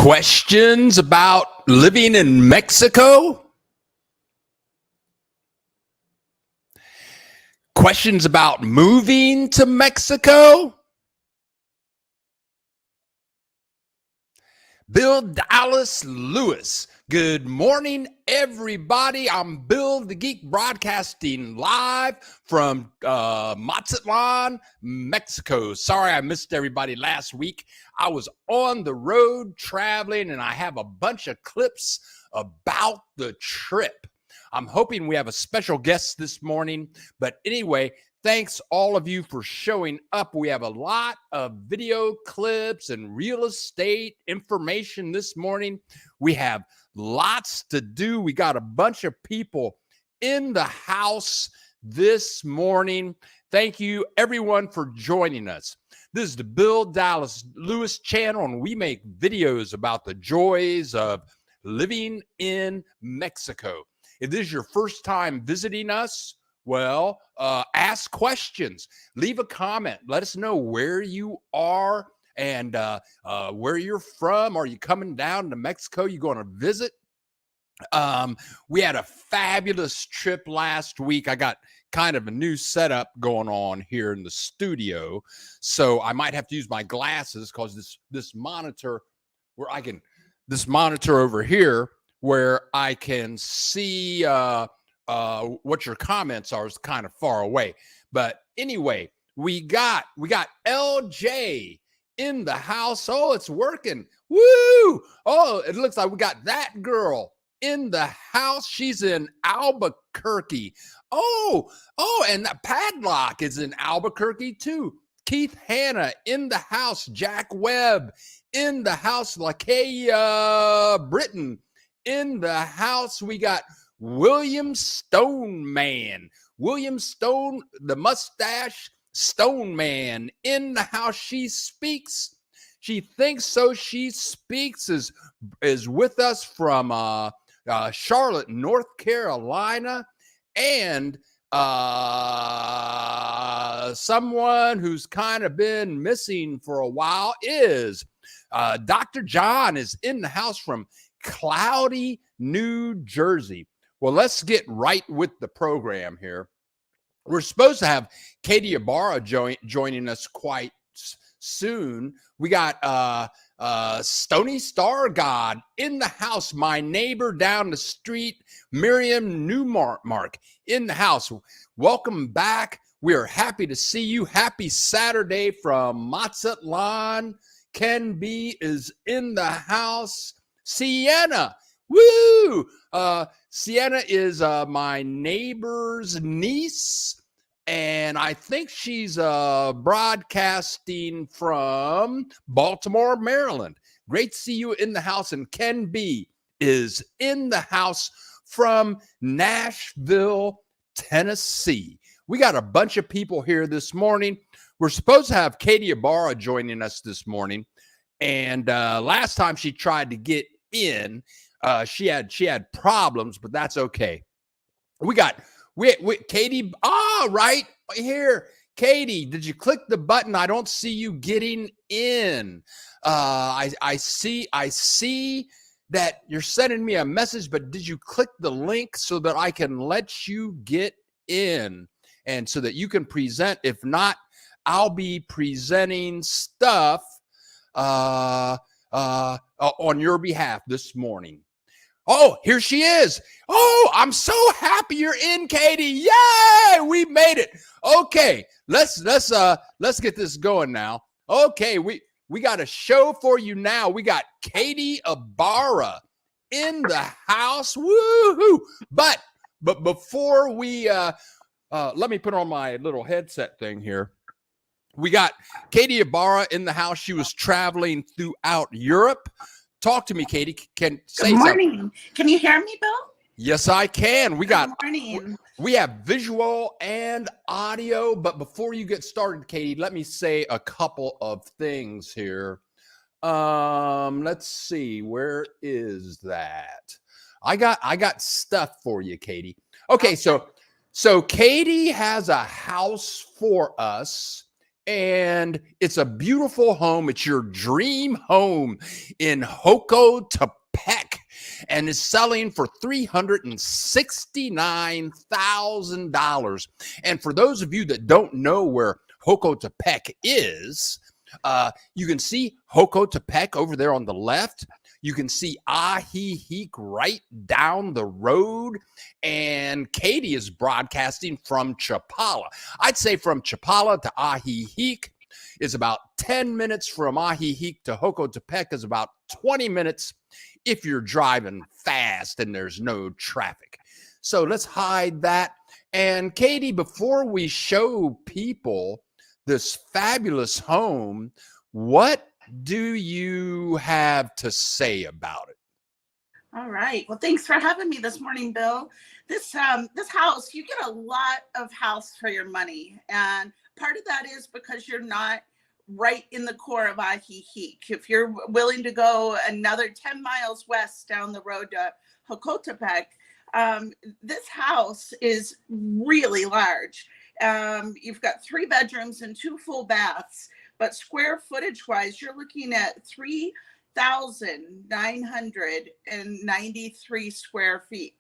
Questions about living in Mexico? Questions about moving to Mexico? Bill Dallas Lewis. Good morning, everybody. I'm Bill the Geek, broadcasting live from Mazatlan, Mexico. Sorry I missed everybody last week. I was on the road traveling, and I have a bunch of clips about the trip. I'm hoping we have a special guest this morning. But anyway, thanks all of you for showing up. We have a lot of video clips and real estate information this morning. We have lots to do. We got a bunch of people in the house this morning. Thank you, everyone, for joining us. This is the Bill Dallas Lewis channel, and we make videos about the joys of living in Mexico. If this is your first time visiting us, well, ask questions, leave a comment, let us know where you are and where you're from. Are you coming down to Mexico? You going to visit? We had a fabulous trip last week. I got kind of a new setup going on here in the studio, so I might have to use my glasses because this monitor over here where I can see what your comments are is kind of far away. But anyway, we got LJ in the house. Oh, it's working. Woo! Oh, it looks like we got that girl in the house. She's in Albuquerque. Oh, and that Padlock is in Albuquerque too. Keith Hanna in the house. Jack Webb in the house. Lakaya Britton in the house. We got William Stone Man. William Stone, the mustache Stone Man in the house. She speaks. She thinks so. She speaks is with us from Charlotte, North Carolina, and someone who's kind of been missing for a while is Dr. John is in the house from Cloudy, New Jersey. Well, let's get right with the program here. We're supposed to have Katie Ibarra joining us quite soon. We got Stony Star God in the house. My neighbor down the street, Miriam Newmark in the house. Welcome back. We are happy to see you. Happy Saturday from Mazatlan. Ken B is in the house. Sienna, woo! Sienna is my neighbor's niece, and I think she's broadcasting from Baltimore, Maryland. Great to see you in the house. And Ken B is in the house from Nashville, Tennessee. We got a bunch of people here this morning. We're supposed to have Katie Ibarra joining us this morning. And last time she tried to get in, she had problems, but that's okay. We Katie. Right here. Katie, did you click the button? I don't see you getting in. I see that you're sending me a message, but did you click the link so that I can let you get in and so that you can present? If not, I'll be presenting stuff on your behalf this morning. Oh, here she is. Oh, I'm so happy you're in, Katie. Yay! We made it. Okay, let's get this going now. Okay, we got a show for you now. We got Katie Ibarra in the house. Woohoo! But before we let me put on my little headset thing here. We got Katie Ibarra in the house. She was traveling throughout Europe. Talk to me, Katie. Good morning. Something. Can you hear me, Bill? Yes, I can. Good morning. We have visual and audio, but before you get started, Katie, let me say a couple of things here. Let's see. Where is that? I got stuff for you, Katie. Okay, so Katie has a house for us And it's a beautiful home. It's your dream home in Jocotepec, and is selling for $369,000. And for those of you that don't know where Jocotepec is, you can see Jocotepec over there on the left. You can see Ajijic right down the road. And Katie is broadcasting from Chapala. I'd say from Chapala to Ajijic is about 10 minutes. From Ajijic to Jocotepec is about 20 minutes if you're driving fast and there's no traffic. So let's hide that. And Katie, before we show people this fabulous home, what do you have to say about it? All right. Well, thanks for having me this morning, Bill. This house, you get a lot of house for your money, and part of that is because you're not right in the core of Ajijic. If you're willing to go another 10 miles west down the road to Jocotepec, this house is really large. You've got 3 bedrooms and 2 full baths, but square footage wise, you're looking at 3,993 square feet.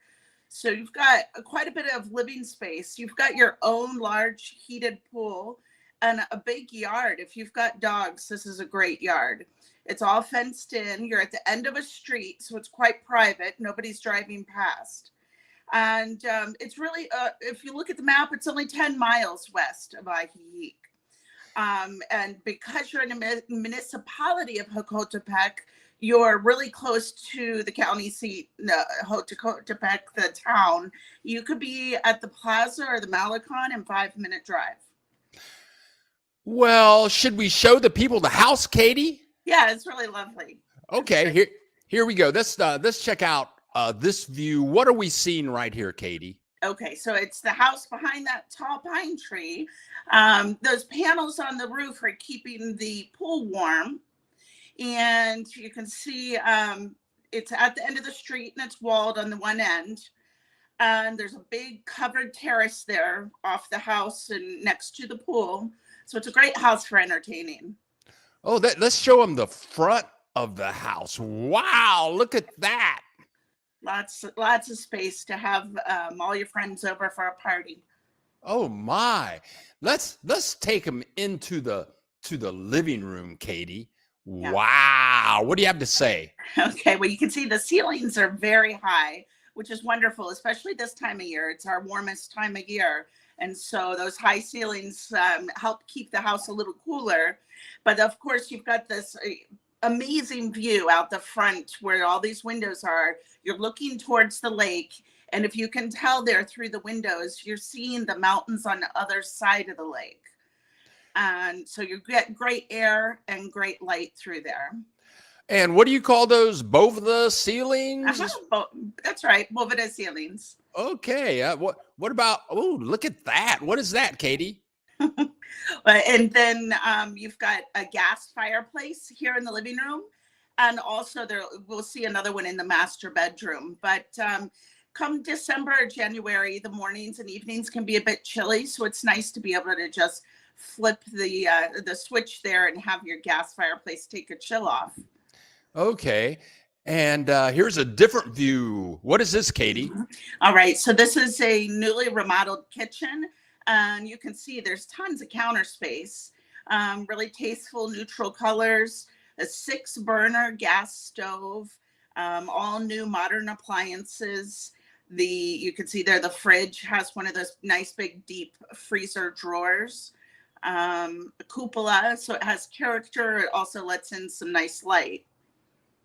So you've got quite a bit of living space. You've got your own large heated pool and a big yard. If you've got dogs, this is a great yard. It's all fenced in. You're at the end of a street, so it's quite private. Nobody's driving past. And it's really, if you look at the map, it's only 10 miles west of Ajijic. And because you're in a municipality of Jocotepec, you're really close to the county seat, Jocotepec, the town. You could be at the plaza or the Malecon in 5-minute drive. Well, should we show the people the house, Katie? Yeah, it's really lovely. Okay, here we go. Let's check out this view. What are we seeing right here, Katie? Okay, so it's the house behind that tall pine tree. Those panels on the roof are keeping the pool warm. And you can see it's at the end of the street and it's walled on the one end. And there's a big covered terrace there off the house and next to the pool. So it's a great house for entertaining. Oh, let's show them the front of the house. Wow, look at that. Lots of space to have all your friends over for a party. Oh my. Let's take them into the living room, Katie. Yeah. Wow. What do you have to say? Okay, well, you can see the ceilings are very high, which is wonderful, especially this time of year. It's our warmest time of year. And so those high ceilings help keep the house a little cooler. But of course, you've got this amazing view out the front where all these windows are. You're looking towards the lake. And if you can tell there through the windows, you're seeing the mountains on the other side of the lake. And so you get great air and great light through there. And what do you call those? Boveda ceilings? That's right, Boveda ceilings. Okay. What about? Oh, look at that! What is that, Katie? And then you've got a gas fireplace here in the living room, and also we'll see another one in the master bedroom. But come December or January, the mornings and evenings can be a bit chilly, so it's nice to be able to just flip the switch there and have your gas fireplace take a chill off. Okay. And here's a different view. What is this, Katie? All right. So this is a newly remodeled kitchen. And you can see there's tons of counter space, really tasteful neutral colors, a 6-burner gas stove, all new modern appliances. You can see there the fridge has one of those nice big deep freezer drawers. A cupola, so it has character. It also lets in some nice light.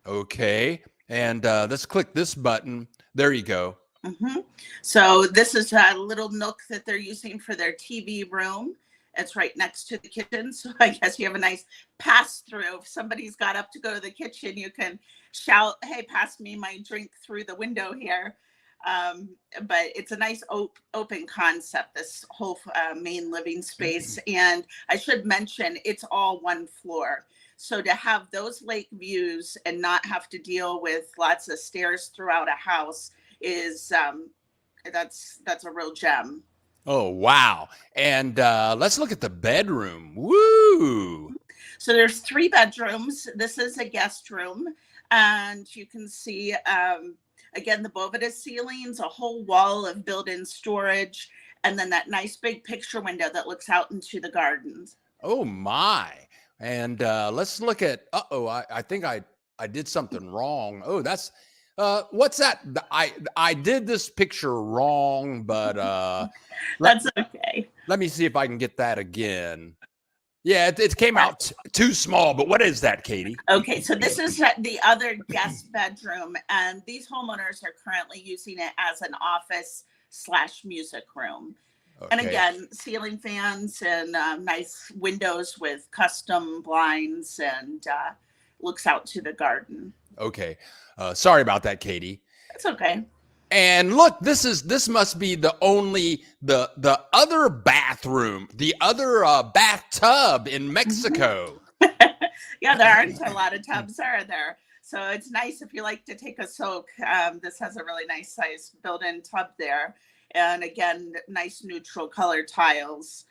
Okay, and let's click this button. There you go. Mm-hmm. So this is a little nook that they're using for their TV room. It's right next to the kitchen, so I guess you have a nice pass through. If somebody's got up to go to the kitchen, you can shout, "Hey, pass me my drink through the window here." But it's a nice open concept, this whole main living space. And I should mention, it's all one floor. So to have those lake views and not have to deal with lots of stairs throughout a house is that's a real gem. Oh, wow. And let's look at the bedroom. Woo! So there's 3 bedrooms. This is a guest room, and you can see again the Bovida ceilings, a whole wall of built-in storage, and then that nice big picture window that looks out into the gardens. Oh, my. And let's look at, I think I did something wrong. Oh, that's, what's that? I did this picture wrong, but let, That's okay. let me see if I can get that again. Yeah, it came out too small, but what is that, Katie? Okay, so this is the other guest bedroom, and these homeowners are currently using it as an office/music room. Okay. And again, ceiling fans and nice windows with custom blinds, and looks out to the garden. Okay. Sorry about that, Katie. It's okay. And look, this must be the other bathroom, the other bathtub in Mexico. Yeah, there aren't a lot of tubs, are there? So it's nice if you like to take a soak. This has a really nice size built-in tub there. And again, nice neutral color tiles.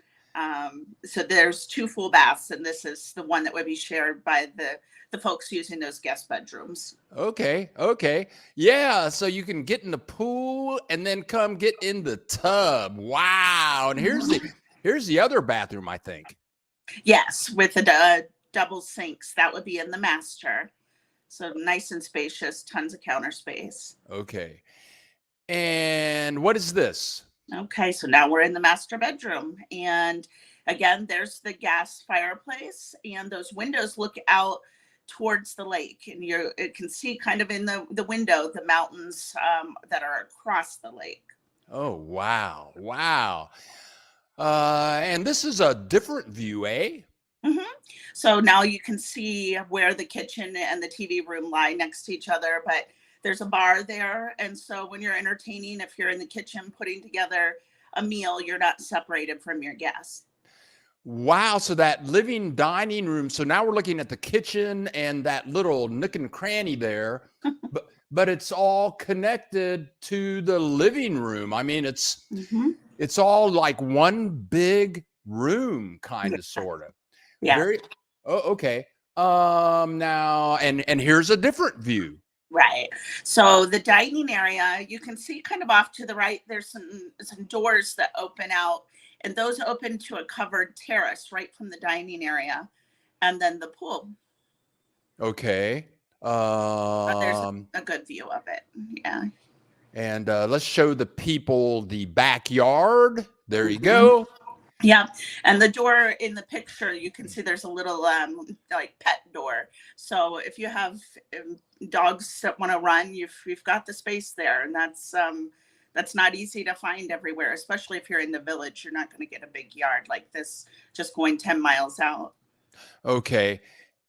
So there's 2 full baths, and this is the one that would be shared by the folks using those guest bedrooms. Okay. Yeah, so you can get in the pool and then come get in the tub. Wow. And here's the other bathroom, I think. Yes, with the double sinks. That would be in the master. So nice and spacious, tons of counter space. Okay. And what is this? Okay, so now we're in the master bedroom. And again, there's the gas fireplace, and those windows look out towards the lake. And you can see kind of in the window the mountains that are across the lake. Oh, wow. Wow. And this is a different view, eh? Mm-hmm. So now you can see where the kitchen and the TV room lie next to each other, but there's a bar there. And so when you're entertaining, if you're in the kitchen putting together a meal, you're not separated from your guests. Wow. So that living dining room. So now we're looking at the kitchen and that little nook and cranny there, but it's all connected to the living room. I mean, it's all like one big room, kind of, sort of. Yeah. Okay. Now, and here's a different view. Right. So the dining area, you can see kind of off to the right, there's some doors that open out, and those open to a covered terrace right from the dining area, and then the pool. Okay. There's a good view of it. Yeah. And let's show the people the backyard. There you go. Yeah, and the door in the picture, you can see there's a little like pet door. So if you have dogs that want to run, you've got the space there, and that's not easy to find everywhere, especially if you're in the village. You're not going to get a big yard like this just going 10 miles out. Okay.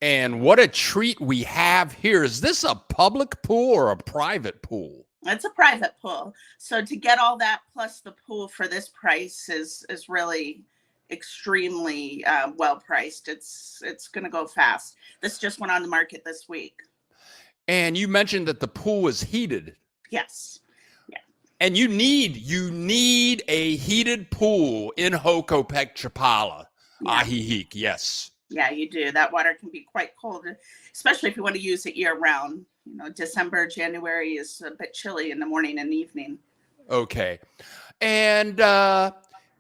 And what a treat we have here. Is this a public pool or a private pool? It's a private pool. So to get all that plus the pool for this price is really extremely well priced. It's going to go fast. This just went on the market this week. And you mentioned that the pool is heated. Yes. Yeah. And you need a heated pool in Jocotepec, Chapala. Yeah. Ajijic, yes. Yeah, you do. That water can be quite cold, especially if you want to use it year round. You know, December, January is a bit chilly in the morning and evening. Okay. And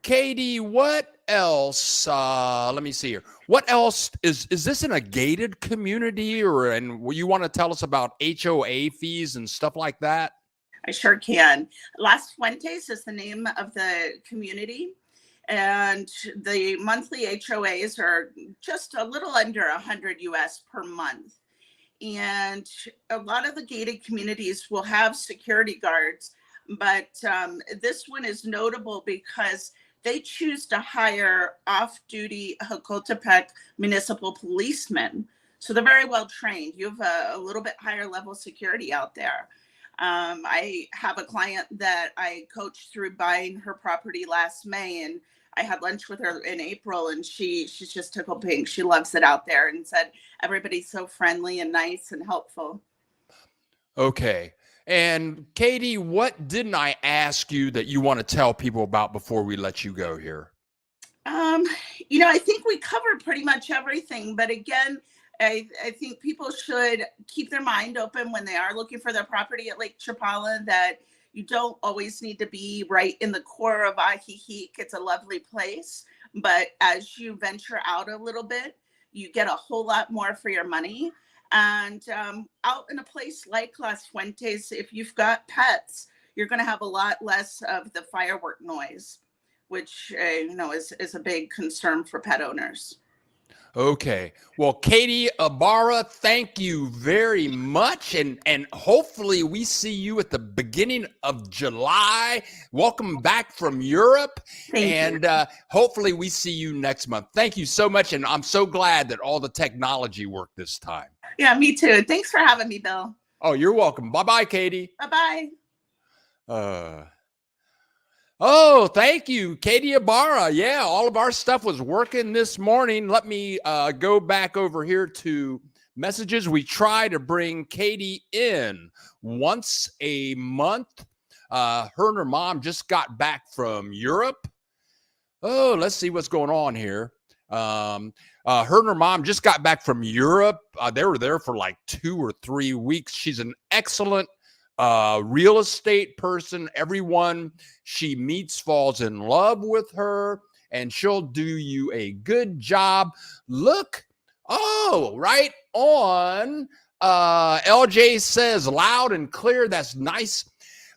Katie, what else? Let me see here. What else is this in a gated community, and you want to tell us about HOA fees and stuff like that? I sure can. Las Fuentes is the name of the community, and the monthly HOAs are just a little under $100 US per month. And a lot of the gated communities will have security guards, but this one is notable because they choose to hire off-duty Jocotepec municipal policemen. So they're very well trained. You have a little bit higher level security out there. I have a client that I coached through buying her property last May, and I had lunch with her in April, and she's just tickled pink. She loves it out there, and said everybody's so friendly and nice and helpful. Okay. And Katie, what didn't I ask you that you want to tell people about before we let you go here? Um, I think we covered pretty much everything, but again, I think people should keep their mind open when they are looking for their property at Lake Chapala, that you don't always need to be right in the core of Ajijic. It's a lovely place, but as you venture out a little bit, you get a whole lot more for your money. And out in a place like Las Fuentes, if you've got pets, you're going to have a lot less of the firework noise, which is a big concern for pet owners. Okay. Well, Katie Ibarra, thank you very much. And hopefully we see you at the beginning of July. Welcome back from Europe. Thank you. Hopefully we see you next month. Thank you so much. And I'm so glad that all the technology worked this time. Yeah, me too. Thanks for having me, Bill. Oh, you're welcome. Bye-bye, Katie. Bye-bye. Oh, thank you, Katie Ibarra. Yeah, all of our stuff was working this morning. Let me go back over here to messages. We try to bring Katie in once a month. Her and her mom just got back from Europe. Oh, let's see what's going on here. Her and her mom just got back from Europe. They were there for like 2 or 3 weeks. She's an excellent real estate person. Everyone she meets falls in love with her, and she'll do you a good job. Look, right on. LJ says loud and clear. That's nice.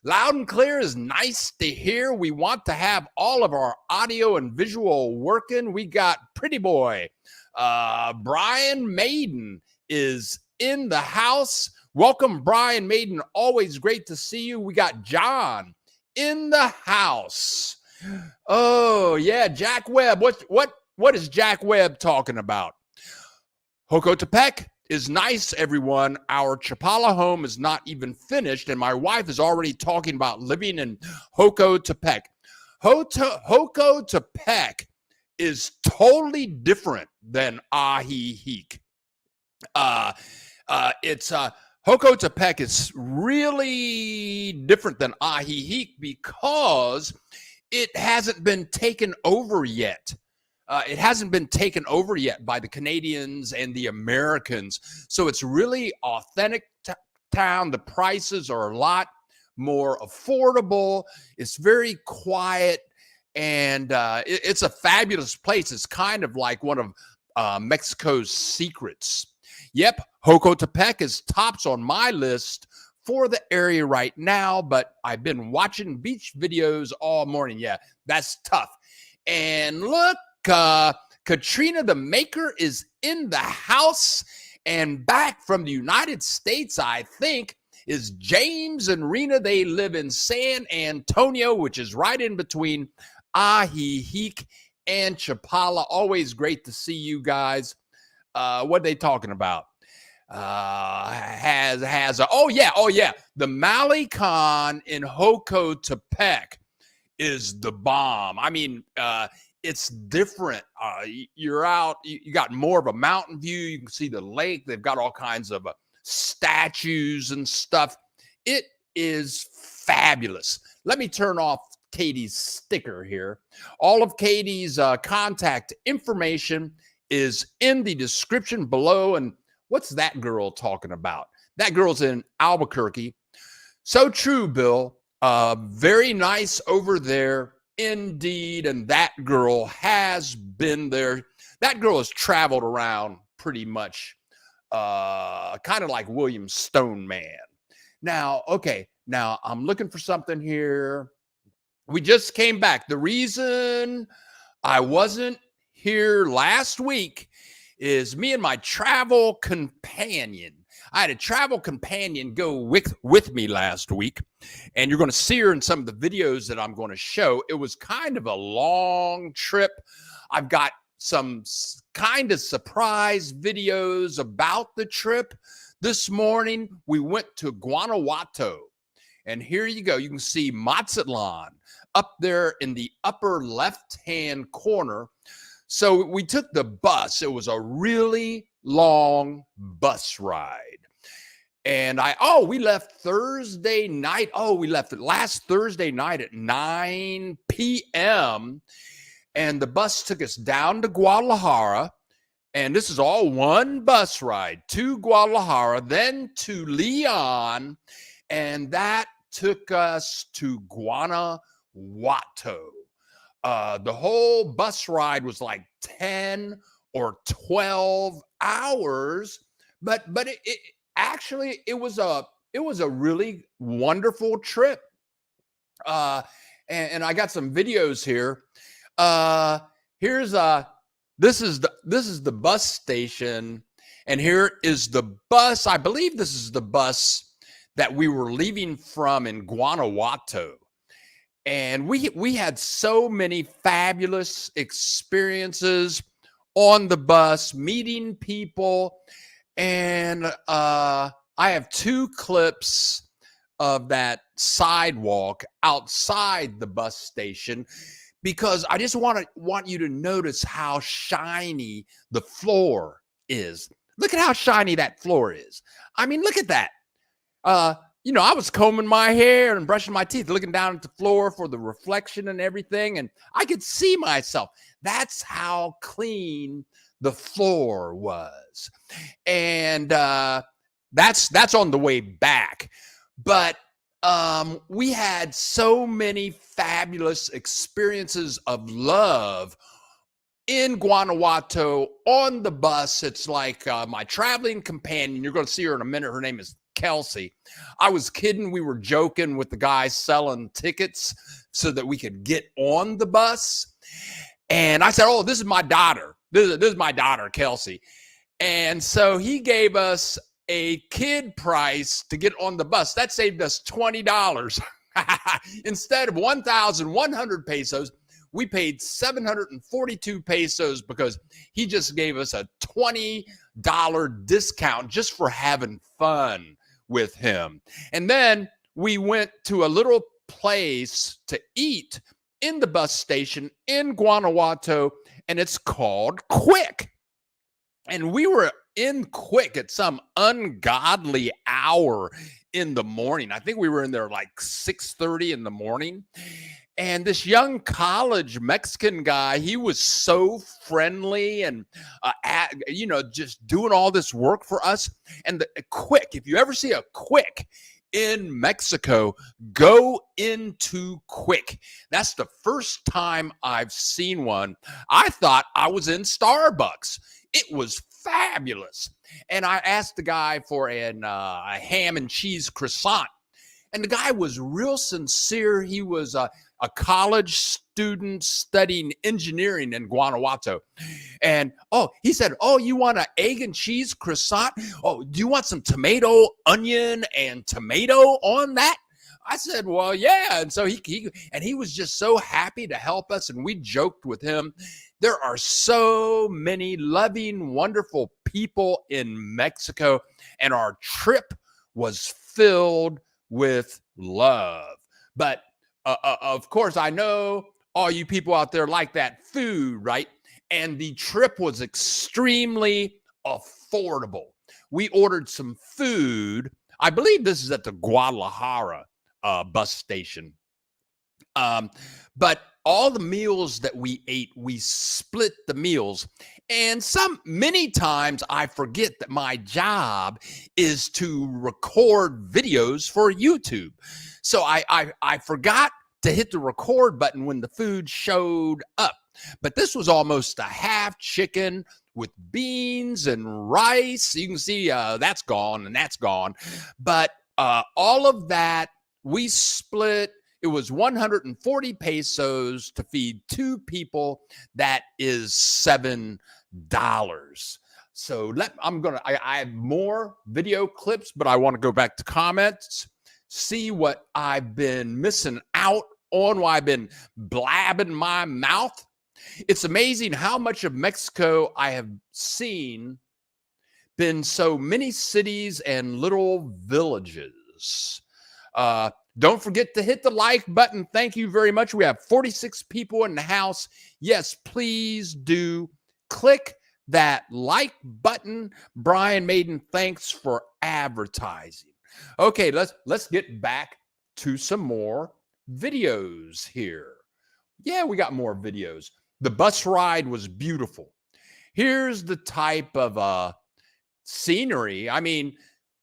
Loud and clear is nice to hear. We want to have all of our audio and visual working. We got Pretty Boy. Brian Maiden is in the house. Welcome, Brian Maiden. Always great to see you. We got John in the house. Oh, yeah, Jack Webb. What is Jack Webb talking about? Jocotepec is nice, everyone. Our Chapala home is not even finished, and my wife is already talking about living in Jocotepec. Jocotepec is totally different than Ajijic. Jocotepec is really different than Ajijic because it hasn't been taken over yet. It hasn't been taken over yet by the Canadians and the Americans. So it's really authentic town. The prices are a lot more affordable. It's very quiet, and it's a fabulous place. It's kind of like one of Mexico's secrets. Yep, Jocotepec is tops on my list for the area right now, but I've been watching beach videos all morning. Yeah, that's tough. And look, Katrina the Maker is in the house, and back from the United States, I think, is James and Rena. They live in San Antonio, which is right in between Ajijic and Chapala. Always great to see you guys. What are they talking about? The Malecon in Jocotepec is the bomb. I mean, it's different. You're out, you got more of a mountain view. You can see the lake. They've got all kinds of statues and stuff. It is fabulous. Let me turn off Katie's sticker here. All of Katie's contact information is in the description below. And what's that girl talking about? That girl's in Albuquerque. So true, Bill. Very nice over there indeed. And that girl has been there. That girl has traveled around pretty much, kind of like William Stoneman. Now, okay, now I'm looking for something here. We just came back. The reason I wasn't here last week is me and my travel companion. I had a travel companion go with me last week, and you're going to see her in some of the videos that I'm going to show. It was kind of a long trip. I've got some kind of surprise videos about the trip. This morning, we went to Guanajuato, and here you go. You can see Mazatlan up there in the upper left-hand corner. So we took the bus. It was a really long bus ride. And we left Thursday night. We left last Thursday night at 9 p.m. And the bus took us down to Guadalajara. And this is all one bus ride to Guadalajara, then to Leon. And that took us to Guanajuato. The whole bus ride was like 10 or 12 hours. But it actually, it was a really wonderful trip. And I got some videos here. This is the bus station, and here is the bus. I believe this is the bus that we were leaving from in Guanajuato. And we had so many fabulous experiences on the bus, meeting people. And I have 2 clips of that sidewalk outside the bus station, because I just want you to notice how shiny the floor is. Look at how shiny that floor is. I mean, look at that. I was combing my hair and brushing my teeth, looking down at the floor for the reflection and everything, and I could see myself. That's how clean the floor was. And that's on the way back. But we had so many fabulous experiences of love in Guanajuato on the bus. It's like my traveling companion. You're going to see her in a minute. Her name is Kelsey. I was kidding. We were joking with the guy selling tickets so that we could get on the bus. And I said, this is my daughter. This is my daughter, Kelsey. And so he gave us a kid price to get on the bus. That saved us $20. Instead of 1,100 pesos, we paid 742 pesos because he just gave us a $20 discount just for having fun with him. And then we went to a little place to eat in the bus station in Guanajuato, and it's called Quick. And we were in Quick at some ungodly hour in the morning. I think we were in there like 6:30 in the morning. And this young college Mexican guy, he was so friendly and, just doing all this work for us. And the Quick, if you ever see a Quick in Mexico, go into Quick. That's the first time I've seen one. I thought I was in Starbucks. It was fabulous. And I asked the guy for a ham and cheese croissant. And the guy was real sincere. He was a college student studying engineering in Guanajuato. And, he said, you want an egg and cheese croissant? Do you want some tomato, onion, and tomato on that? I said, well, yeah. And so he was just so happy to help us. And we joked with him. There are so many loving, wonderful people in Mexico. And our trip was filled with love. But of course, I know all you people out there like that food, right? And the trip was extremely affordable. We ordered some food. I believe this is at the Guadalajara bus station. But all the meals that we ate, we split the meals. And many times I forget that my job is to record videos for YouTube. So I forgot to hit the record button when the food showed up. But this was almost a half chicken with beans and rice. You can see that's gone and that's gone. But all of that we split. It was 140 pesos to feed 2 people. That is $7. So I have more video clips, but I want to go back to comments, see what I've been missing out on while I've been blabbing my mouth. It's amazing how much of Mexico I have seen. Been so many cities and little villages. Don't forget to hit the like button. Thank you very much. We have 46 people in the house. Yes, please do click that like button. Brian Maiden, thanks for advertising. Okay, let's get back to some more videos here. Yeah, we got more videos. The bus ride was beautiful. Here's the type of scenery. I mean,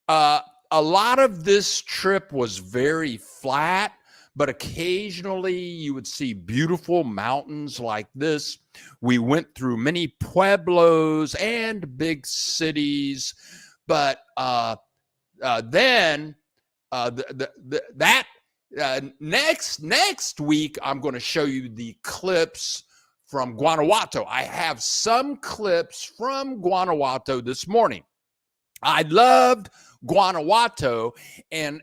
a lot of this trip was very flat, but occasionally you would see beautiful mountains like this. We went through many pueblos and big cities, but then next week I'm going to show you the clips from Guanajuato. I have some clips from Guanajuato this morning. I loved Guanajuato, and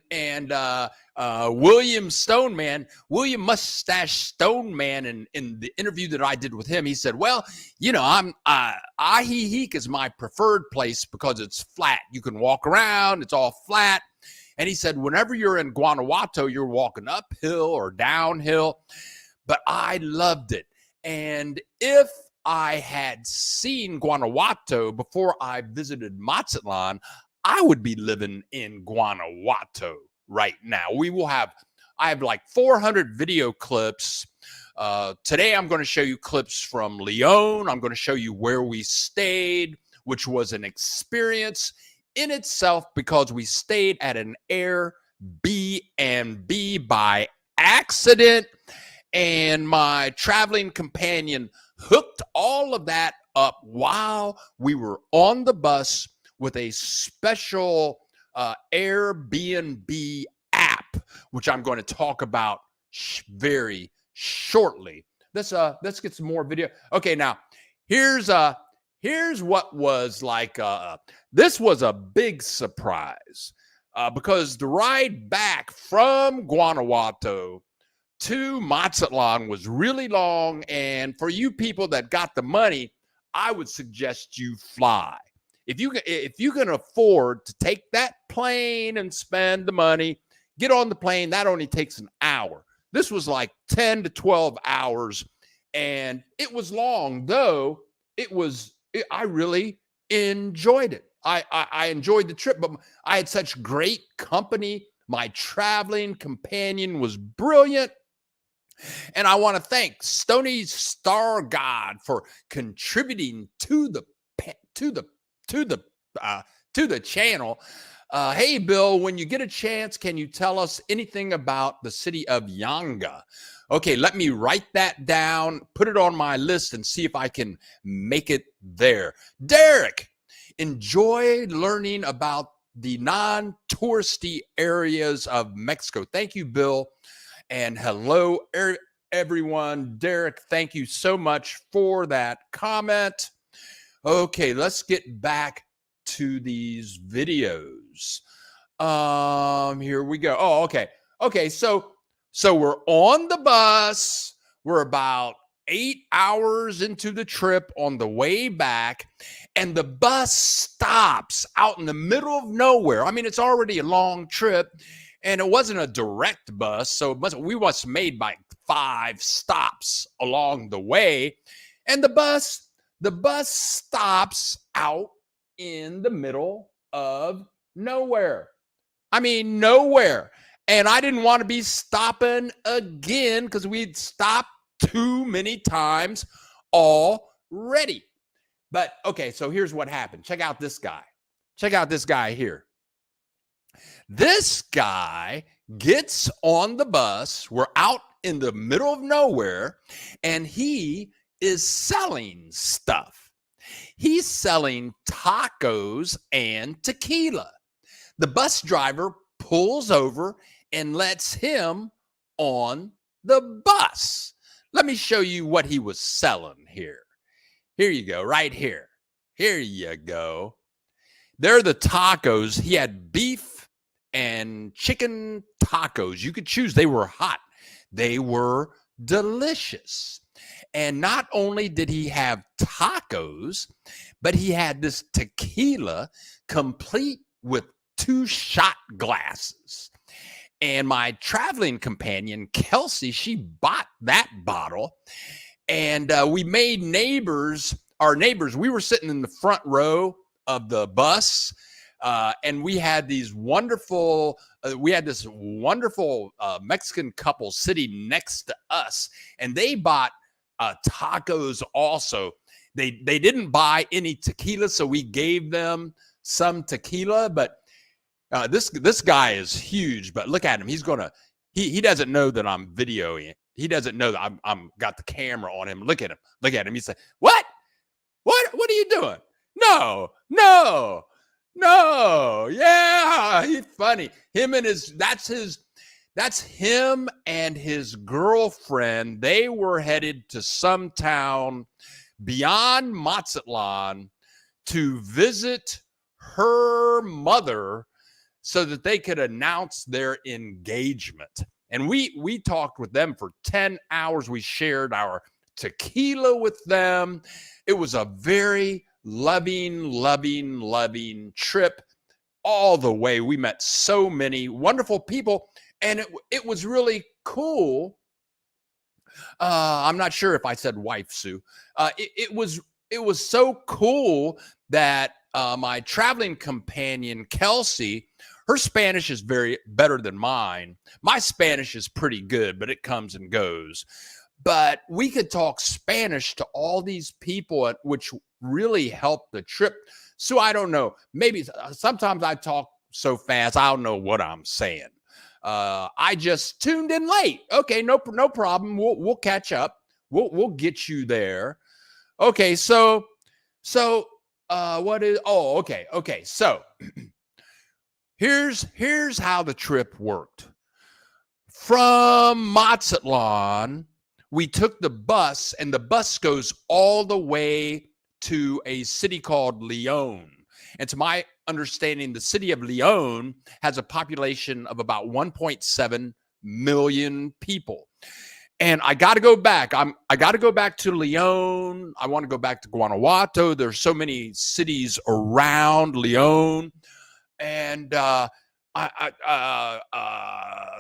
William Stoneman, William Mustache Stoneman, in the interview that I did with him, he said, "Well, you know, Ajijic is my preferred place because it's flat. You can walk around; it's all flat." And he said, whenever you're in Guanajuato, you're walking uphill or downhill. But I loved it, and if I had seen Guanajuato before I visited Mazatlan, I would be living in Guanajuato right now. I have like 400 video clips. Today, I'm going to show you clips from Leon. I'm going to show you where we stayed, which was an experience in itself because we stayed at an Airbnb by accident. And my traveling companion hooked all of that up while we were on the bus with a special Airbnb app, which I'm going to talk about very shortly. Let's get some more video. Okay, now here's what was like. This was a big surprise because the ride back from Guanajuato to Mazatlan was really long, and for you people that got the money, I would suggest you fly. If you can afford to take that plane and spend the money, get on the plane. That only takes an hour. This was like 10 to 12 hours, and it was long, though I really enjoyed it. I enjoyed the trip, but I had such great company. My traveling companion was brilliant. And I want to thank Stony Star God for contributing to the channel. Hey, Bill, when you get a chance, can you tell us anything about the city of Yanga? Okay, let me write that down, put it on my list, and see if I can make it there. Derek, enjoyed learning about the non-touristy areas of Mexico. Thank you, Bill. And hello, everyone. Derek, thank you so much for that comment. Okay, let's get back to these videos. Here we go. Oh, okay. Okay, so we're on the bus. We're about 8 hours into the trip on the way back, and the bus stops out in the middle of nowhere. I mean, it's already a long trip, and it wasn't a direct bus, so we must have made like 5 stops along the way, and the bus stops out in the middle of nowhere. I mean, nowhere. And I didn't want to be stopping again because we'd stopped too many times already. But okay, so here's what happened. Check out this guy. Check out this guy here. This guy gets on the bus. We're out in the middle of nowhere, and he is selling stuff. He's selling tacos and tequila. The bus driver pulls over and lets him on the bus. Let me show you what he was selling here. Here you go, right here. Here you go. They're the tacos. He had beef and chicken tacos. You could choose. They were hot. They were delicious. And not only did he have tacos, but he had this tequila complete with 2 shot glasses. And my traveling companion, Kelsey, she bought that bottle. And we made neighbors our neighbors, we were sitting in the front row of the bus, and we had these wonderful, this wonderful Mexican couple sitting next to us, and they bought tacos also. They didn't buy any tequila, so we gave them some tequila. But this guy is huge. But look at him; he doesn't know that I'm videoing. He doesn't know that I'm got the camera on him. Look at him! Look at him! He said, "What? What are you doing? No! Yeah, he's funny. That's him and his girlfriend. They were headed to some town beyond Mazatlan to visit her mother so that they could announce their engagement. And we talked with them for 10 hours. We shared our tequila with them. It was a very loving trip all the way. We met so many wonderful people, and it was really cool. I'm not sure if I said wife, Sue. It was so cool that my traveling companion, Kelsey, her Spanish is better than mine. My Spanish is pretty good, but it comes and goes. But we could talk Spanish to all these people, which really helped the trip. So I don't know. Maybe sometimes I talk so fast, I don't know what I'm saying. I just tuned in late. Okay, no problem. We'll catch up. We'll get you there. Okay, so what is? Oh, okay. So here's how the trip worked. From Mazatlan, we took the bus, and the bus goes all the way to a city called Leon. And to my understanding, the city of Leon has a population of about 1.7 million people. And I got to go back. I got to go back to Leon. I want to go back to Guanajuato. There's so many cities around Leon. And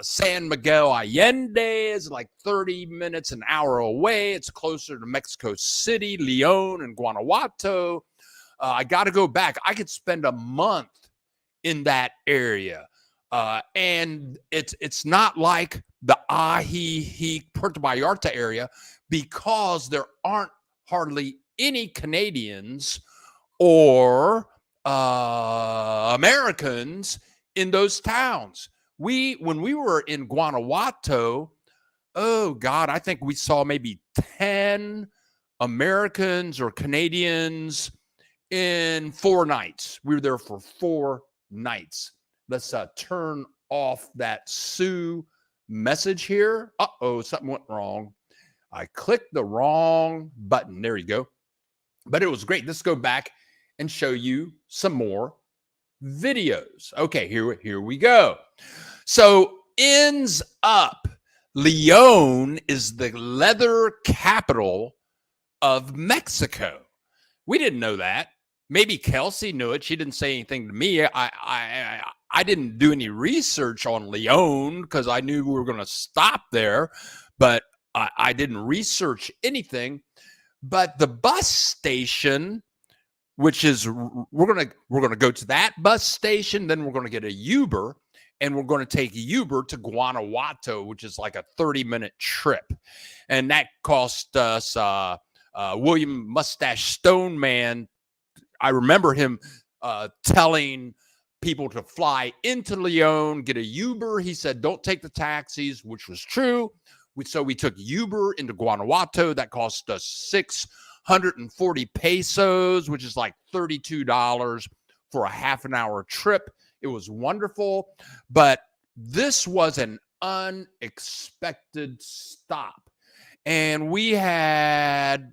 San Miguel Allende is like 30 minutes, an hour away. It's closer to Mexico City, Leon, and Guanajuato. I got to go back. I could spend a month in that area. And it's not like the Ajijic, Puerto Vallarta area, because there aren't hardly any Canadians or Americans in those towns. When we were in Guanajuato, oh God, I think we saw maybe 10 Americans or Canadians in 4 nights. We were there for 4 nights. Let's turn off that Sue message here. Uh-oh, something went wrong. I clicked the wrong button. There you go. But it was great. Let's go back and show you some more videos. Okay, here we go. So ends up, Leon is the leather capital of Mexico. We didn't know that. Maybe Kelsey knew it. She didn't say anything to me. I didn't do any research on Leon because I knew we were going to stop there, but I didn't research anything. But the bus station, which is we're gonna go to that bus station, then we're gonna get a Uber, and we're going to take Uber to Guanajuato, which is like a 30-minute trip, and that cost us William Mustache Stone Man. I remember him telling people to fly into Leon, get a Uber. He said, don't take the taxis, which was true. So we took Uber into Guanajuato. That cost us 640 pesos, which is like $32 for a half an hour trip. It was wonderful. But this was an unexpected stop. And we had,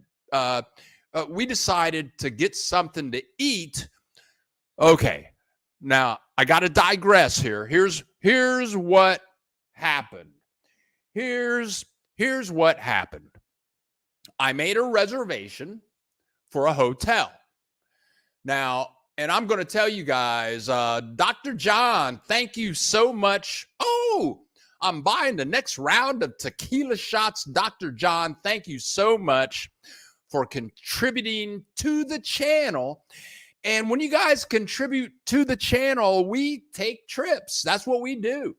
we decided to get something to eat. Okay. Now, I got to digress here. Here's what happened. Here's what happened. I made a reservation for a hotel. Now, and I'm going to tell you guys, Dr. John, thank you so much. Oh, I'm buying the next round of tequila shots. Dr. John, thank you so much for contributing to the channel. And when you guys contribute to the channel, we take trips. That's what we do.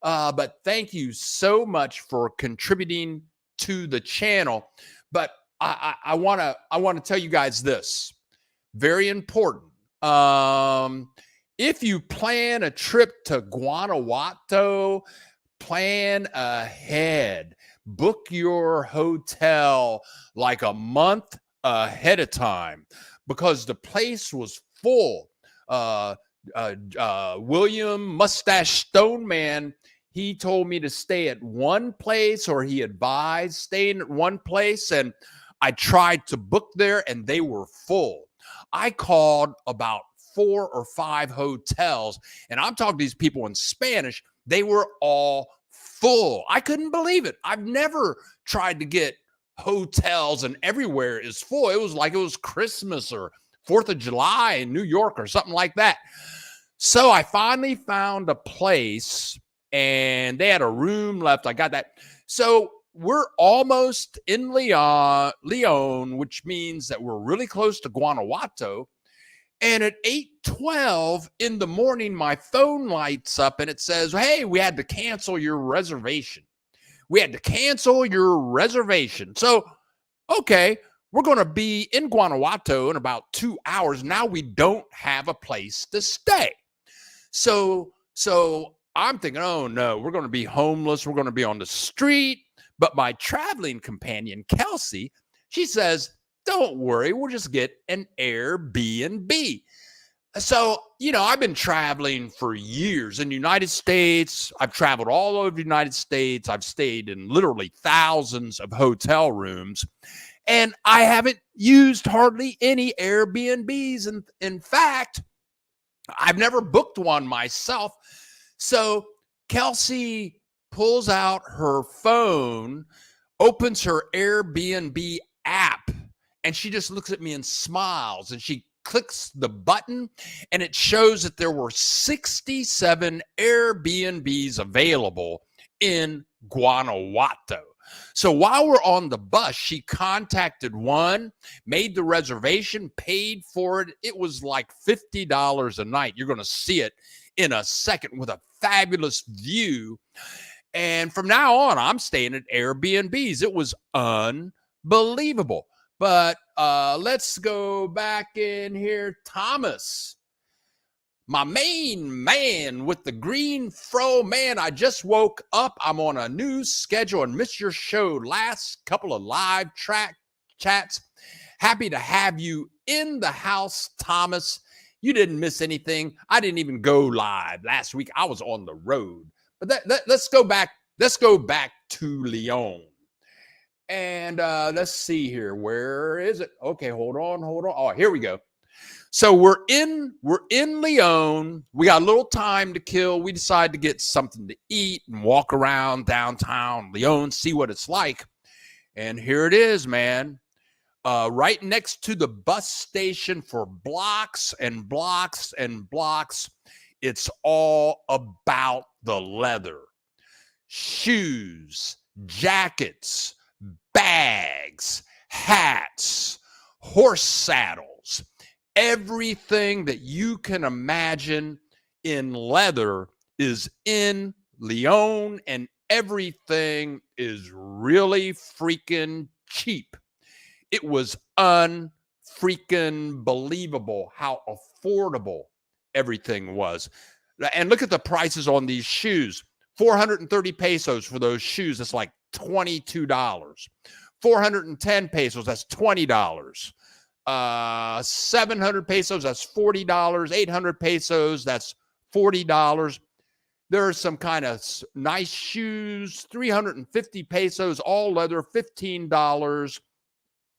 But thank you so much for contributing to the channel. But I want to tell you guys this, very important. If you plan a trip to Guanajuato, plan ahead. Book your hotel like a month ahead of time, because the place was full. William Mustache Stoneman, he told me to stay at one place, or he advised staying at one place, and I tried to book there and they were full. I called about 4 or 5 hotels, and I'm talking to these people in Spanish. They were all full. I couldn't believe it. I've never tried to get hotels and everywhere is full. It was like it was Christmas or 4th of July in New York or something like that. So I finally found a place and they had a room left. I got that. So we're almost in Leon, which means that we're really close to Guanajuato. And at 8:12 in the morning, my phone lights up and it says, hey, we had to cancel your reservation. We had to cancel your reservation. So, okay, we're going to be in Guanajuato in about 2 hours. Now we don't have a place to stay. So I'm thinking, oh no, we're going to be homeless. We're going to be on the street. But my traveling companion, Kelsey, she says, don't worry, we'll just get an Airbnb. So, I've been traveling for years in the United States. I've traveled all over the United States. I've stayed in literally thousands of hotel rooms, and I haven't used hardly any Airbnbs. And in fact, I've never booked one myself. So Kelsey pulls out her phone, opens her Airbnb app, and she just looks at me and smiles, and she clicks the button, and it shows that there were 67 Airbnbs available in Guanajuato. So while we're on the bus, she contacted one, made the reservation, paid for it. It was like $50 a night. You're going to see it in a second, with a fabulous view. And from now on, I'm staying at Airbnbs. It was unbelievable. But let's go back in here. Thomas, my main man with the green fro. Man, I just woke up. I'm on a new schedule and missed your show last couple of live chats. Happy to have you in the house, Thomas. You didn't miss anything. I didn't even go live last week. I was on the road. But let's go back. Let's go back to Leon. And let's see here. Where is it? Okay, hold on. Oh, here we go. So we're in Leon. We got a little time to kill. We decided to get something to eat and walk around downtown Leon, see what it's like. And here it is, man. Right next to the bus station for blocks and blocks and blocks. It's all about the leather. Shoes, jackets, bags, hats, horse saddles, everything that you can imagine in leather is in Leon, and everything is really freaking cheap. It was unfreaking believable how affordable everything was. And look at the prices on these shoes. 430 pesos for those shoes. That's like $22. 410 pesos. That's $20. 700 pesos. That's $40. 800 pesos. That's $40. There are some kind of nice shoes. 350 pesos. All leather. $15.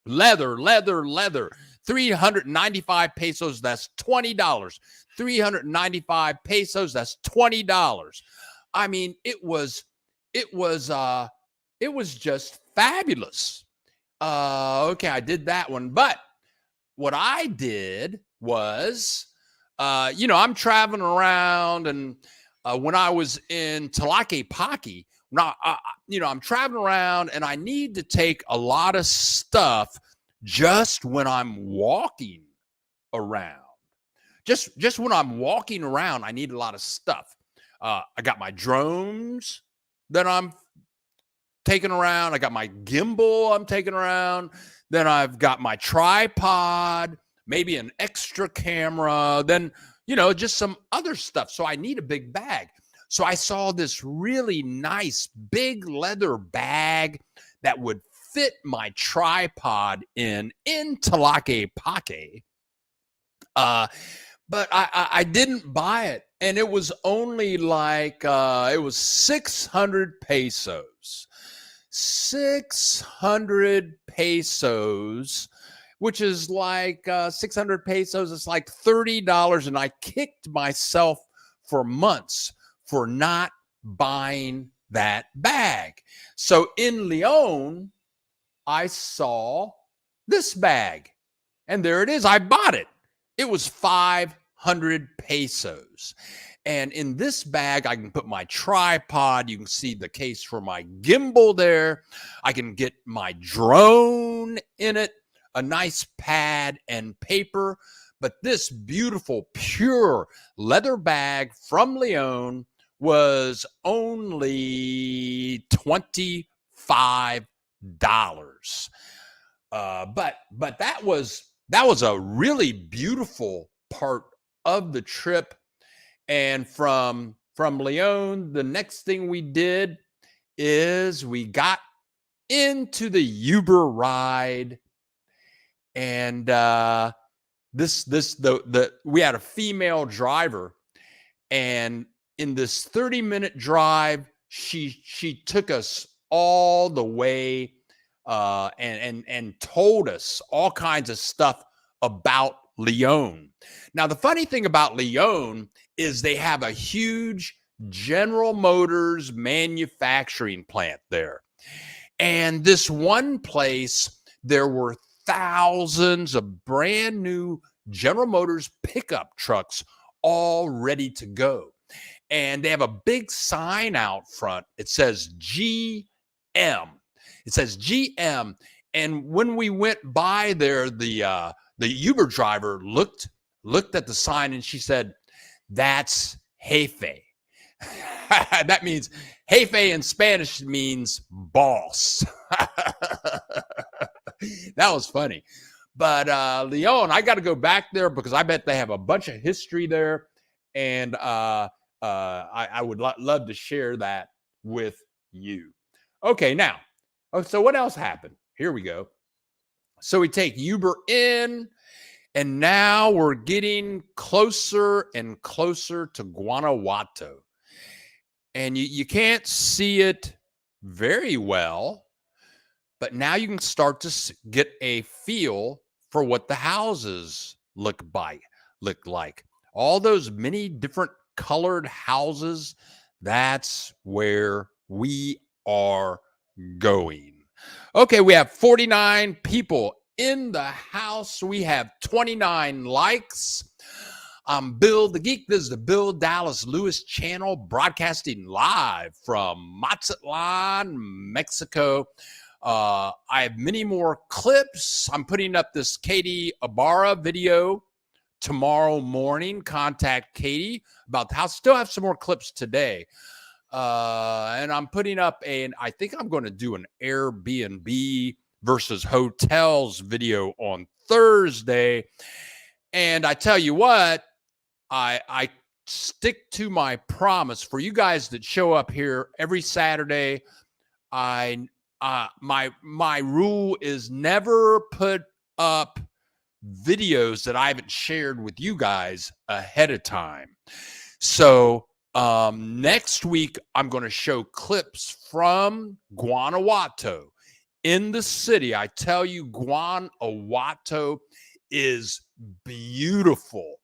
Leather. 395 pesos. That's $20. 395 pesos. That's $20. I mean, it was just fabulous. Okay, I did that one. But what I did was, I'm traveling around, and when I was in Tlaquepaque, now, I'm traveling around, and I need to take a lot of stuff just when I'm walking around. Just when I'm walking around, I need a lot of stuff. I got my drones that I'm taking around. I got my gimbal I'm taking around. Then I've got my tripod, maybe an extra camera, then, just some other stuff. So I need a big bag. So I saw this really nice big leather bag that would fit my tripod into like a pocket. But I didn't buy it. And it was only like, it was 600 pesos. 600 pesos, which is like 600 pesos. It's like $30. And I kicked myself for months for not buying that bag. So in Leon, I saw this bag. And there it is. I bought it. It was 500 pesos. And in this bag, I can put my tripod. You can see the case for my gimbal there. I can get my drone in it, a nice pad and paper. But this beautiful, pure leather bag from Leon was only $25. But that was a really beautiful part of the trip. And from Leon, the next thing we did is we got into the Uber ride, and we had a female driver, and in this 30-minute drive, she took us all the way and told us all kinds of stuff about Leon. Now, the funny thing about Leon is they have a huge General Motors manufacturing plant there. And this one place, there were thousands of brand new General Motors pickup trucks all ready to go. And they have a big sign out front. It says GM. It says GM. And when we went by there, the Uber driver looked at the sign and she said, "That's Jefe." That means Jefe in Spanish means boss. That was funny. But Leon, I got to go back there because I bet they have a bunch of history there. And I would love to share that with you. Okay, now, so what else happened? Here we go. So we take Uber in, and now we're getting closer and closer to Guanajuato. And you can't see it very well, but now you can start to get a feel for what the houses look like. All those many different colored houses, that's where we are going. Okay, we have 49 people in the house. We have 29 likes. I'm Bill the Geek. This is the Bill Dallas Lewis channel, broadcasting live from Mazatlan, Mexico. I have many more clips. I'm putting up this Katie Ibarra video tomorrow morning. Contact Katie about the house. Still have some more clips today. And I'm putting up I think I'm going to do an Airbnb versus hotels video on Thursday. And I tell you what, I stick to my promise for you guys that show up here every Saturday. My rule is never put up videos that I haven't shared with you guys ahead of time. So next week, I'm going to show clips from Guanajuato in the city. I tell you, Guanajuato is beautiful.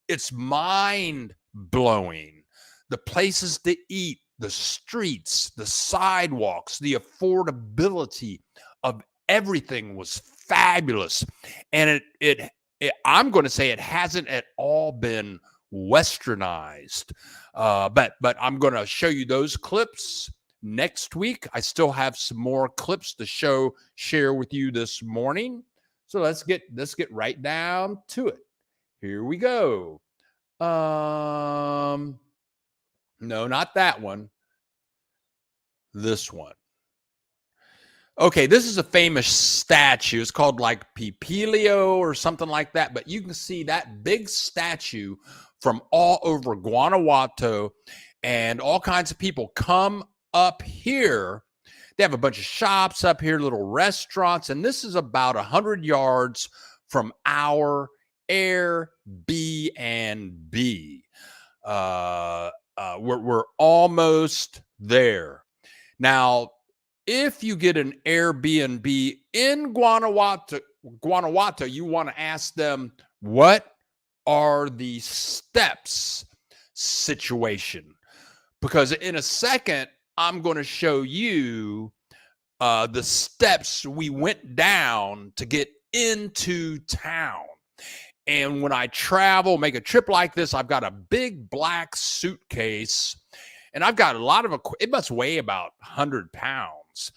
It's mind-blowing. The places to eat, the streets, the sidewalks, the affordability of everything was fabulous. And I'm going to say it hasn't at all been westernized. But I'm going to show you those clips next week. I still have some more clips to share with you this morning. So let's get right down to it. Here we go. No, not that one. This one. Okay, this is a famous statue. It's called like Pipilio or something like that. But you can see that big statue from all over Guanajuato, and all kinds of people come up here. They have a bunch of shops up here, little restaurants, and this is about 100 yards from our Airbnb. We're almost there. Now, if you get an Airbnb in Guanajuato, you want to ask them, what are the steps situation? Because in a second, I'm going to show you the steps we went down to get into town. And when I travel, make a trip like this, I've got a big black suitcase, and I've got a lot of it must weigh about 100 pounds.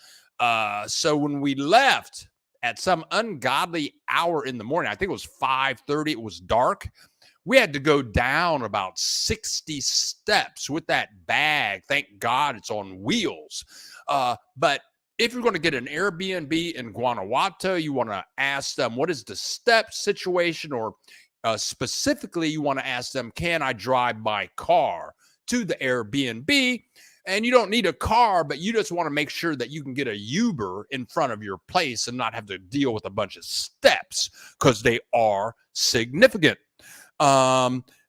So when we left at some ungodly hour in the morning, I think it was 5:30, it was dark. We had to go down about 60 steps with that bag. Thank God it's on wheels. But if you're going to get an Airbnb in Guanajuato, you want to ask them, what is the step situation? Or specifically, you want to ask them, can I drive my car to the Airbnb? And you don't need a car, but you just want to make sure that you can get a Uber in front of your place and not have to deal with a bunch of steps, because they are significant.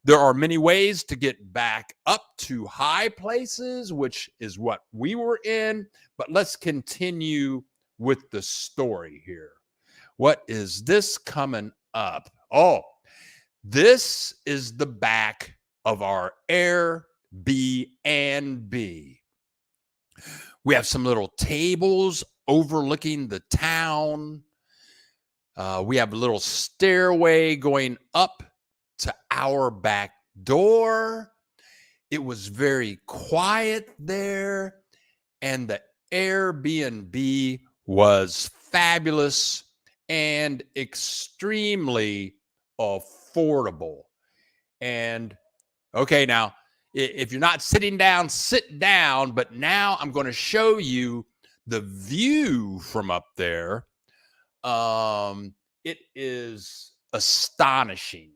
There are many ways to get back up to high places, which is what we were in. But let's continue with the story here. What is this coming up? Oh, this is the back of our Airbnb. We have some little tables overlooking the town. We have a little stairway going up to our back door. It was very quiet there, and the Airbnb was fabulous and extremely affordable. And okay, now, if you're not sitting down, sit down. But now I'm going to show you the view from up there. It is astonishing.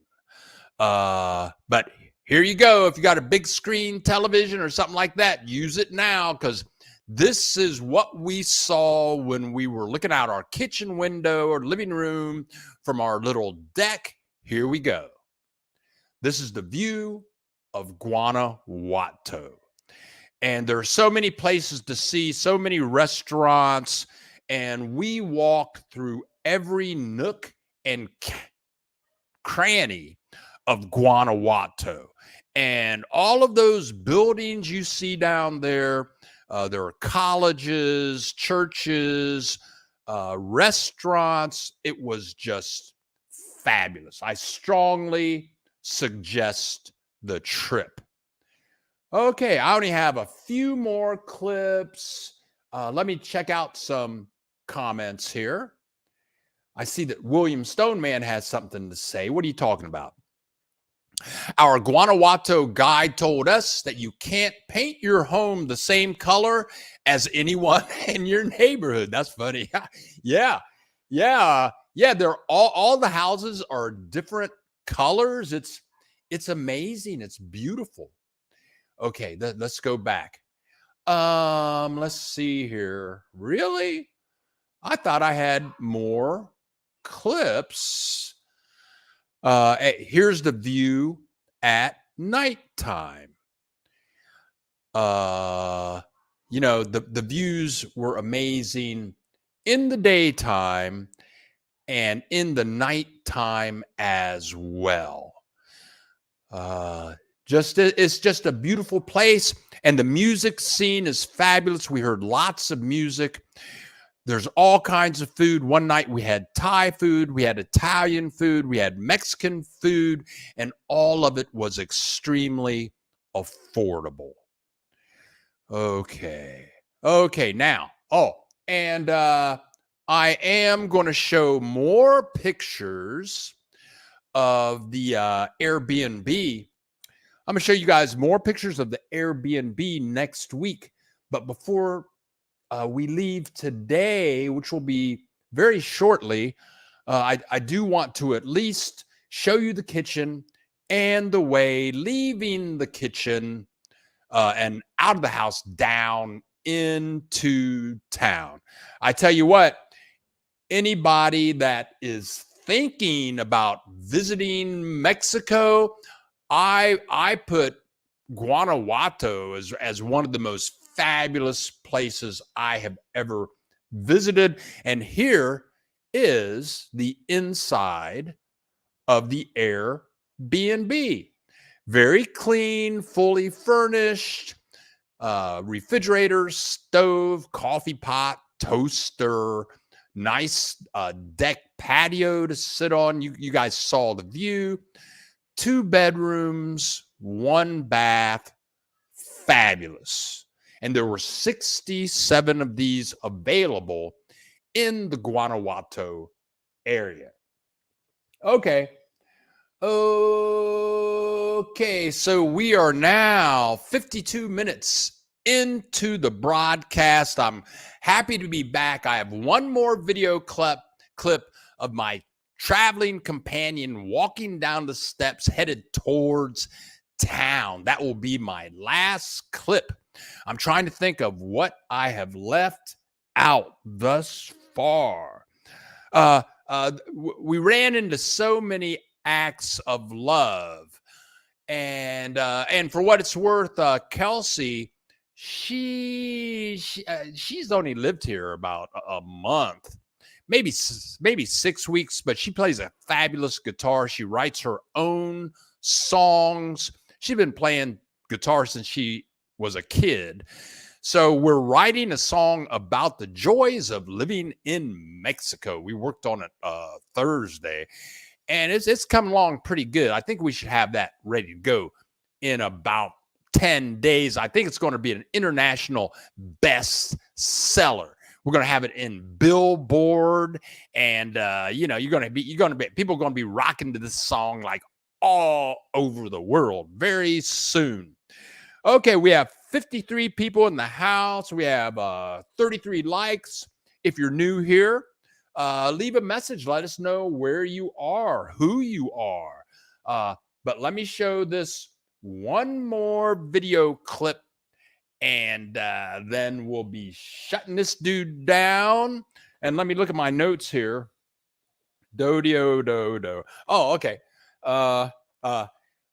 But here you go. If you got a big screen television or something like that, use it now, because this is what we saw when we were looking out our kitchen window or living room from our little deck. Here we go. This is the view of Guanajuato. And there are so many places to see, so many restaurants, and we walked through every nook and cranny of Guanajuato. And all of those buildings you see down there, there are colleges, churches, restaurants. It was just fabulous. I strongly suggest the trip. Okay, I only have a few more clips. Let me check out some comments here. I see that William Stoneman has something to say. What are you talking about? Our Guanajuato guide told us that you can't paint your home the same color as anyone in your neighborhood. That's funny. Yeah. They're all the houses are different colors. It's amazing. It's beautiful. Okay, let's go back. Let's see here. Really? I thought I had more clips. Here's the view at nighttime. The views were amazing in the daytime and in the nighttime as well. It's just a beautiful place, and the music scene is fabulous. We heard lots of music. There's all kinds of food. One night we had Thai food, we had Italian food, we had Mexican food, and all of it was extremely affordable. Okay, now. I am going to show more pictures of the Airbnb. I'm going to show you guys more pictures of the Airbnb next week. But before we leave today, which will be very shortly, I do want to at least show you the kitchen and the way leaving the kitchen and out of the house down into town. I tell you what, anybody that is thinking about visiting Mexico, I put Guanajuato as one of the most fabulous places I have ever visited. And here is the inside of the Airbnb. Very clean, fully furnished, refrigerator, stove, coffee pot, toaster, nice deck patio to sit on. You guys saw the view. 2 bedrooms, 1 bath, fabulous. And there were 67 of these available in the Guanajuato area. Okay, so we are now 52 minutes into the broadcast. I'm happy to be back. I have one more video clip of my traveling companion walking down the steps headed towards town. That will be my last clip. I'm trying to think of what I have left out thus far. We ran into so many acts of love, and for what it's worth, Kelsey, she's only lived here about a month, maybe 6 weeks, but she plays a fabulous guitar. She writes her own songs. She's been playing guitar since she was a kid. So we're writing a song about the joys of living in Mexico. We worked on it Thursday, and it's coming along pretty good. I think we should have that ready to go in about 10 days. I think it's going to be an international bestseller. We're going to have it in Billboard, and people are going to be rocking to this song like all over the world very soon. Okay, we have 53 people in the house. We have 33 likes. If you're new here, leave a message. Let us know where you are, who you are. But let me show this one more video clip, and then we'll be shutting this dude down. And let me look at my notes here. Do. Oh, okay.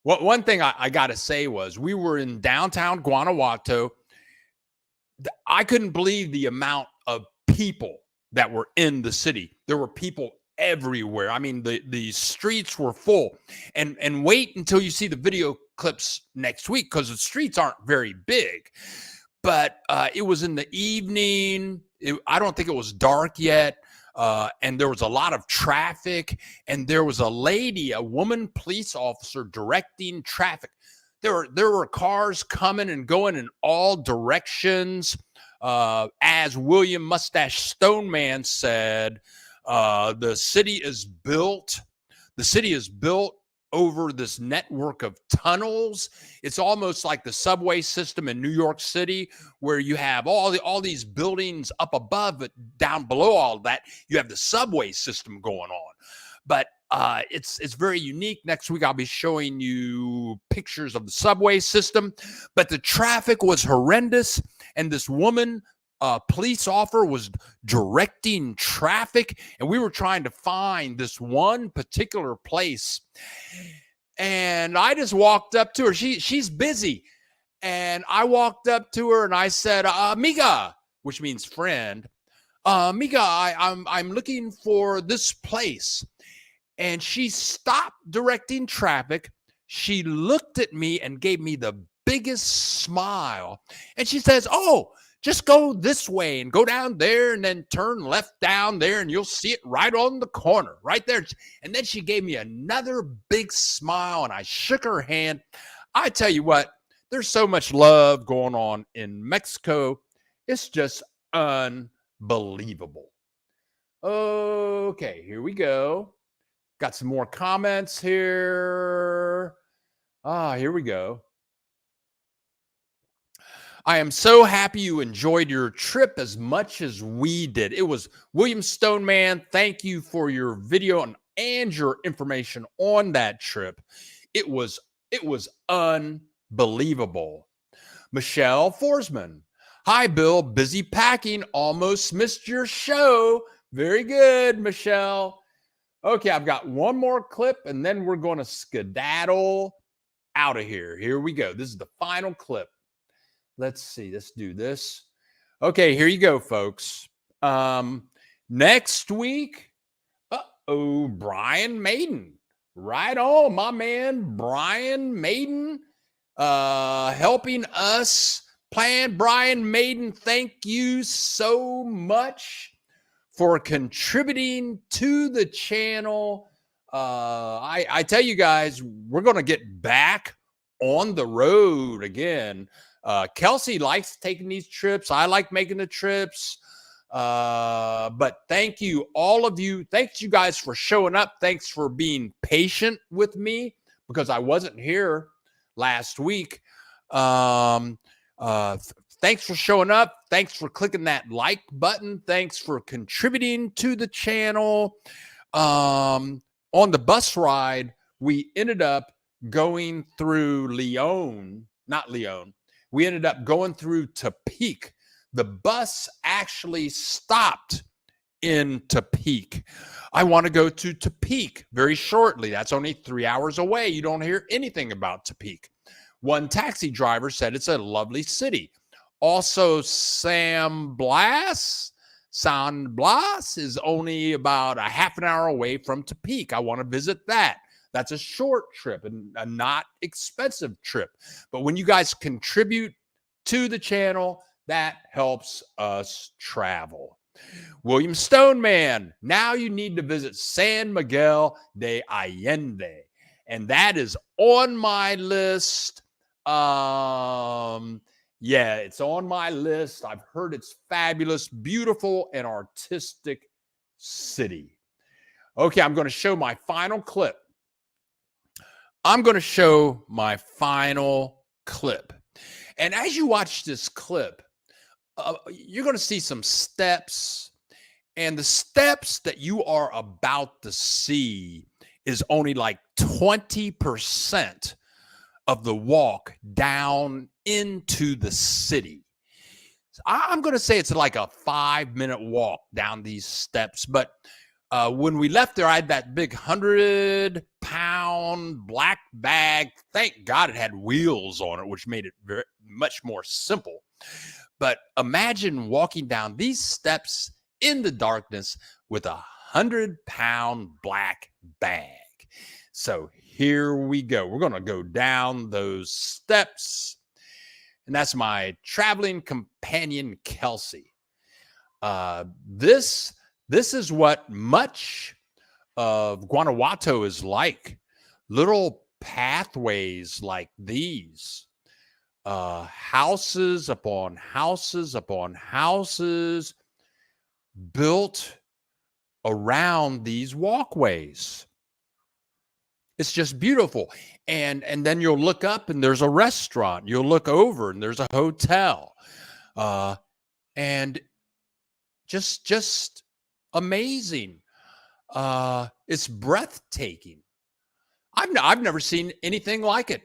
One thing I got to say was we were in downtown Guanajuato. I couldn't believe the amount of people that were in the city. There were people everywhere. I mean, the streets were full. And wait until you see the video clips next week, because the streets aren't very big. But it was in the evening. I don't think it was dark yet. And there was a lot of traffic, and there was a woman police officer directing traffic. There were cars coming and going in all directions. As William Mustache Stoneman said, the city is built over this network of tunnels. It's almost like the subway system in New York City, where you have all these buildings up above, but down below all that, you have the subway system going on. But it's very unique. Next week, I'll be showing you pictures of the subway system. But the traffic was horrendous, and this woman police officer was directing traffic, and we were trying to find this one particular place. And I just walked up to her. She's busy. And I walked up to her and I said, amiga, which means friend. Amiga, I'm looking for this place. And she stopped directing traffic. She looked at me and gave me the biggest smile. And she says, oh, just go this way and go down there and then turn left down there and you'll see it right on the corner, right there. And then she gave me another big smile and I shook her hand. I tell you what, there's so much love going on in Mexico. It's just unbelievable. Okay, here we go. Got some more comments here. Here we go. I am so happy you enjoyed your trip as much as we did. It was William Stoneman. Thank you for your video and your information on that trip. It was unbelievable. Michelle Forsman. Hi, Bill. Busy packing. Almost missed your show. Very good, Michelle. Okay, I've got one more clip and then we're going to skedaddle out of here. Here we go. This is the final clip. Let's see. Let's do this. Okay, here you go, folks. Next week, Brian Maiden. Right on, my man, Brian Maiden, helping us plan. Brian Maiden, thank you so much for contributing to the channel. I tell you guys, we're going to get back on the road again. Kelsey likes taking these trips. I like making the trips. But thank you, all of you. Thanks you guys for showing up. Thanks for being patient with me because I wasn't here last week. Thanks for showing up. Thanks for clicking that like button. Thanks for contributing to the channel. On the bus ride, we ended up going through we ended up going through Topeka. The bus actually stopped in Topeka. I want to go to Topeka very shortly. That's only 3 hours away. You don't hear anything about Topeka. One taxi driver said it's a lovely city. Also, San Blas is only about a half an hour away from Topeka. I want to visit that. That's a short trip and a not expensive trip. But when you guys contribute to the channel, that helps us travel. William Stoneman, now you need to visit San Miguel de Allende. And that is on my list. Yeah, it's on my list. I've heard it's fabulous, beautiful, and artistic city. Okay, I'm going to show my final clip. And as you watch this clip, you're going to see some steps. And the steps that you are about to see is only like 20% of the walk down into the city. I'm going to say it's like a 5-minute walk down these steps. But when we left there, I had that big 100-pound black bag. Thank God it had wheels on it, which made it very much more simple. But imagine walking down these steps in the darkness with a 100-pound black bag. So here we go. We're going to go down those steps. And that's my traveling companion, Kelsey. This is what much of Guanajuato is like. Little pathways like these. Houses upon houses upon houses built around these walkways. It's just beautiful. And then you'll look up and there's a restaurant. You'll look over and there's a hotel. And just amazing. It's breathtaking. I've never seen anything like it.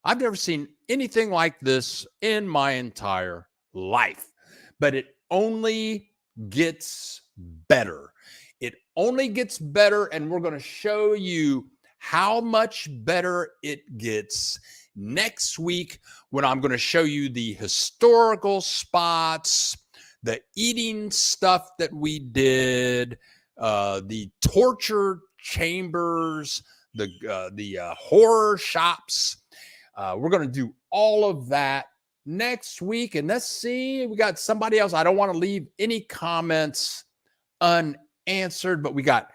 I've never seen anything like this in my entire life. But it only gets better. It only gets better, and we're going to show you how much better it gets next week when I'm going to show you the historical spots, the eating stuff that we did, the torture chambers, the horror shops. We're going to do all of that next week. And let's see, we got somebody else. I don't want to leave any comments unanswered, but we got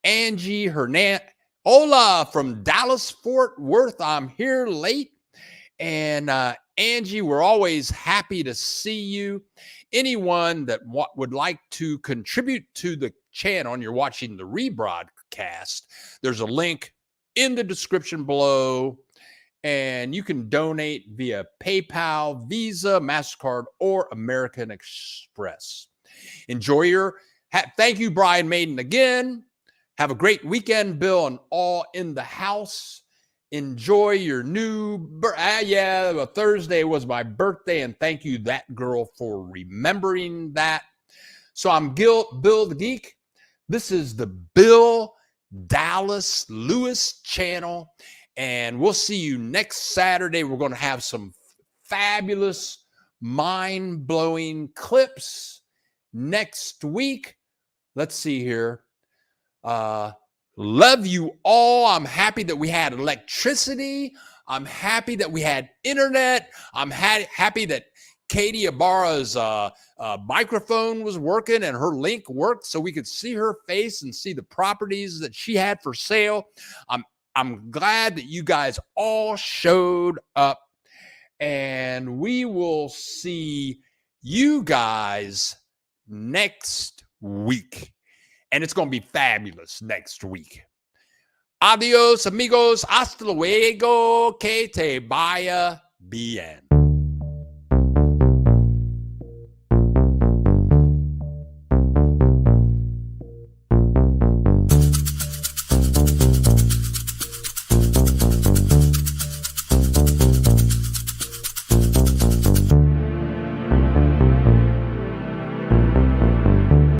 Angie Hernandez. Hola from Dallas, Fort Worth. I'm here late. And Angie, we're always happy to see you. anyone that would like to contribute to the channel and you're watching the rebroadcast, there's a link in the description below, and you can donate via PayPal, Visa, MasterCard, or American Express. Enjoy your, thank you, Brian Maiden, again. Have a great weekend, Bill, and all in the house. Enjoy your new, Thursday was my birthday, and thank you, that girl, for remembering that. So I'm Bill the Geek. This is the Bill Dallas Lewis channel, and we'll see you next Saturday. We're going to have some fabulous, mind-blowing clips next week. Let's see here. Love you all. I'm happy that we had electricity. I'm happy that we had internet. I'm happy that Katie Ibarra's microphone was working and her link worked so we could see her face and see the properties that she had for sale. I'm glad that you guys all showed up, and we will see you guys next week. And it's going to be fabulous next week. Adios, amigos. Hasta luego. Que te vaya bien.